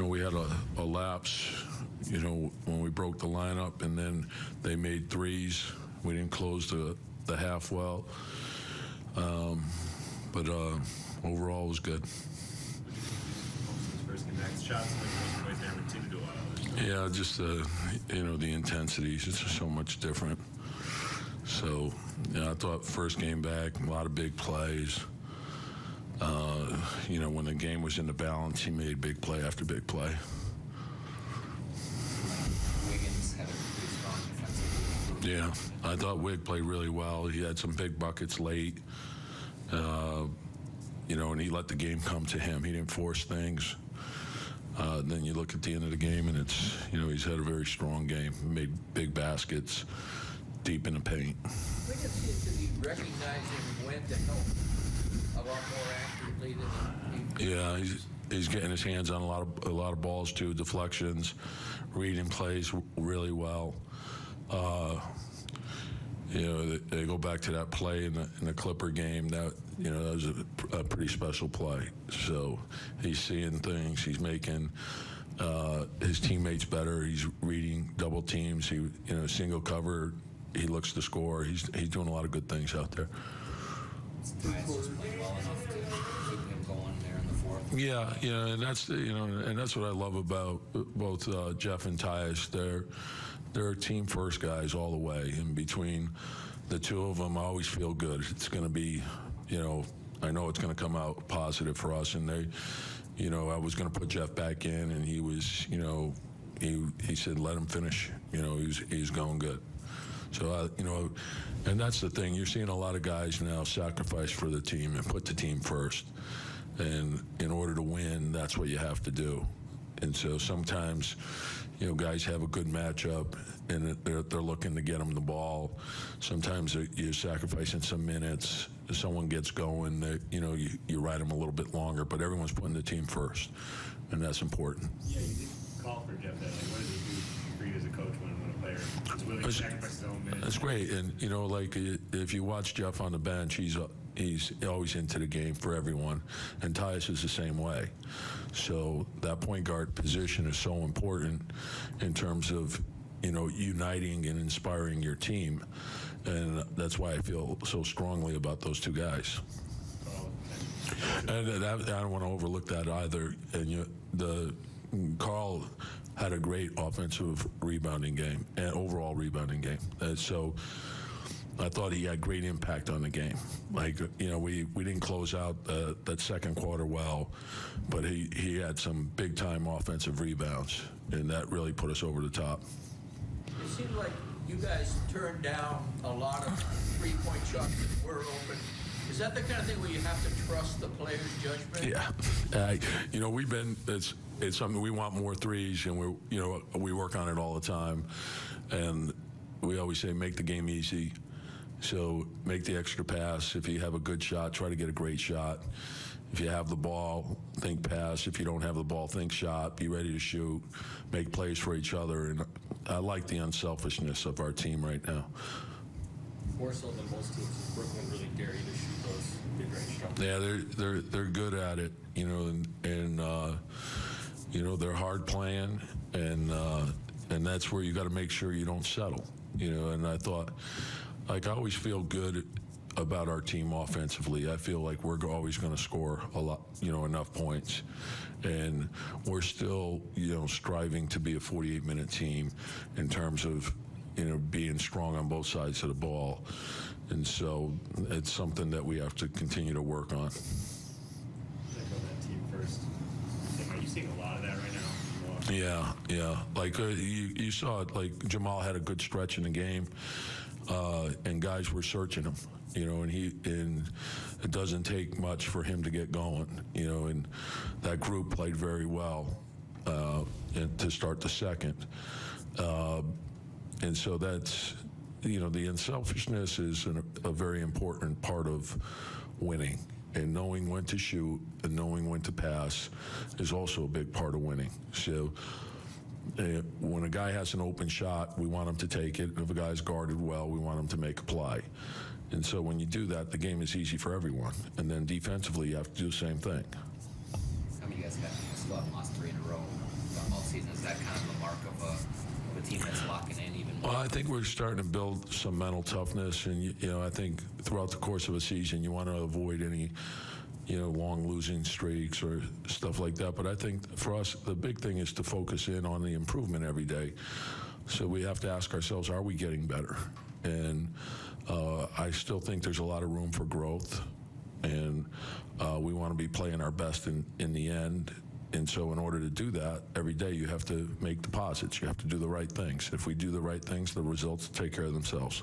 we had a lapse, when we broke the lineup, and then they made threes. We didn't close the half well. But overall, it was good. First game back, shots like right there, but seemed to do a lot of other stuff. Yeah, just the intensities. It's just so much different. So, I thought first game back, a lot of big plays. When the game was in the balance, he made big play after big play. Wiggins had a pretty strong defensive game. Yeah, I thought Wig played really well. He had some big buckets late. And he let the game come to him. He didn't force things. Then you look at the end of the game, and it's, he's had a very strong game. Made big baskets deep in the paint. Wiggins seems to be recognizing when to help a lot more accurately than he. Yeah, he's getting his hands on a lot of balls too, deflections, reading plays really well. They go back to that play in the Clipper game. That was a pretty special play. So he's seeing things. He's making his teammates better. He's reading double teams. He single cover. He looks to score. He's doing a lot of good things out there. Tyus just played well enough to keep him going there in the fourth. Yeah, and that's what I love about both Jeff and Tyus. They're team first guys all the way. And between the two of them, I always feel good. It's going to be, I know it's going to come out positive for us. And I was going to put Jeff back in, and he was, he said, let him finish. He's going good. So, and that's the thing. You're seeing a lot of guys now sacrifice for the team and put the team first. And in order to win, that's what you have to do. And so sometimes, guys have a good matchup, and they're looking to get them the ball. Sometimes you're sacrificing some minutes. If someone gets going, you ride them a little bit longer. But everyone's putting the team first, and that's important. Yeah, you did call for Jeff that. What does he do for you as a coach when a player is willing to sacrifice his own minutes? That's great. And, if you watch Jeff on the bench, he's always into the game for everyone. And Tyus is the same way. So that point guard position is so important in terms of, uniting and inspiring your team. And that's why I feel so strongly about those two guys. And I don't want to overlook that either. And Carl had a great offensive rebounding game and overall rebounding game. And so I thought he had great impact on the game. We didn't close out that second quarter well, but he had some big-time offensive rebounds, and that really put us over the top. It seemed like you guys turned down a lot of three-point shots that were open. Is that the kind of thing where you have to trust the player's judgment? Yeah. It's something we want more threes, and we work on it all the time. And we always say make the game easy. So make the extra pass. If you have a good shot, try to get a great shot. If you have the ball, think pass. If you don't have the ball, think shot. Be ready to shoot. Make plays for each other. And I like the unselfishness of our team right now. More so than most teams, Brooklyn really dare you to shoot those big range shots. Yeah, they're good at it, and they're hard playing, and that's where you got to make sure you don't settle, And I thought, I always feel good about our team offensively. I feel like we're always going to score a lot, enough points, and we're still, striving to be a 48-minute team in terms of, being strong on both sides of the ball. And so it's something that we have to continue to work on. That team first. Are you seeing a lot of that right now? Yeah. Like you saw it, like Jamal had a good stretch in the game, and guys were searching him, and it doesn't take much for him to get going, and that group played very well to start the second. And so that's, the unselfishness is a very important part of winning. And knowing when to shoot and knowing when to pass is also a big part of winning. So when a guy has an open shot, we want him to take it. If a guy's guarded well, we want him to make a play. And so when you do that, the game is easy for everyone. And then defensively, you have to do the same thing. How many of you guys still haven't lost 3 in in a row all season. Is that kind of the mark of a team that's locking in even more? Well, I think we're starting to build some mental toughness, and I think throughout the course of a season, you want to avoid any long losing streaks or stuff like that. But I think for us, the big thing is to focus in on the improvement every day. So we have to ask ourselves, are we getting better? And I still think there's a lot of room for growth, and we want to be playing our best in the end. And so in order to do that, every day you have to make deposits. You have to do the right things. If we do the right things, the results take care of themselves.